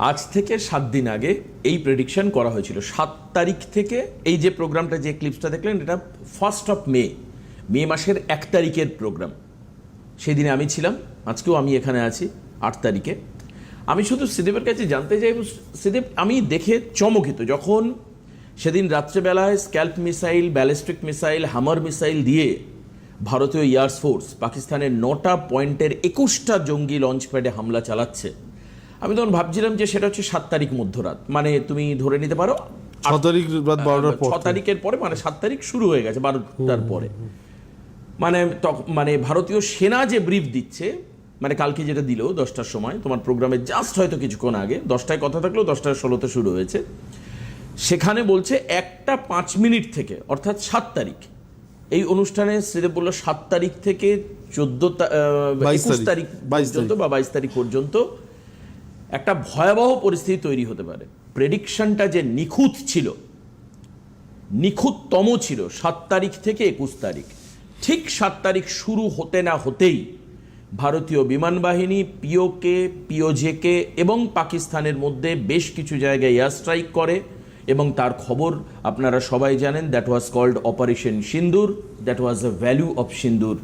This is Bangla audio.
আজ থেকে 7 দিন আগে এই প্রেডিকশন করা হয়েছিল। 7 তারিখ থেকে এই যে প্রোগ্রামটা, যে ক্লিপসটা দেখলেন, এটা 1 মে মাসের 1 তারিখের প্রোগ্রাম। সেই দিনে আমি ছিলাম, আজকেও আমি এখানে আছি 8 তারিখে। আমি শুধু সিদেবের কাছে জানতে চাই, সিদেব, আমি দেখে চমকিত যখন সেদিন রাত্রেবেলায় স্ক্যাল্প মিসাইল, ব্যালিস্টিক মিসাইল, হামার মিসাইল দিয়ে ভারতীয় এয়ার ফোর্স পাকিস্তানের 9টা পয়েন্টের 21টা জঙ্গি লঞ্চ প্যাডে হামলা চালাচ্ছে। আমি তখন ভাবছিলাম যে সেটা হচ্ছে 7 তারিখ মধ্যরাত, মানে তুমি ধরে নিতে পারো 6 তারিখ রাত 12টার পর, 6 তারিখের পরে, মানে 7 তারিখ শুরু হয়ে গেছে 12টার পরে। মানে ভারতীয় সেনা যে ব্রিফ দিচ্ছে, মানে কালকে যেটা দিল 10টার সময়, তোমার প্রোগ্রামে জাস্ট হয়তো কিছুক্ষণ আগে, 10টায় কথা থাকলেও 10:16 শুরু হয়েছে, সেখানে বলছে 1:05 থেকে, অর্থাৎ 7 তারিখ। এই অনুষ্ঠানে শ্রীদেব বলল 7 তারিখ থেকে 21 তারিখ পর্যন্ত বা 22 তারিখ পর্যন্ত একটা ভয়াবহ পরিস্থিতি তৈরি হতে পারে। প্রেডিকশনটা যে নিখুঁত ছিল, নিখুঁততম ছিল 7 তারিখ থেকে 21 তারিখ। ঠিক 7 তারিখ শুরু হতে না হতেই ভারতীয় বিমান বাহিনী পিওকে, পিওজেকে এবং পাকিস্তানের মধ্যে বেশ কিছু জায়গায় এয়ার স্ট্রাইক করে, এবং তার খবর আপনারা সবাই জানেন। That was called operation Sindoor, that was the value of Sindoor.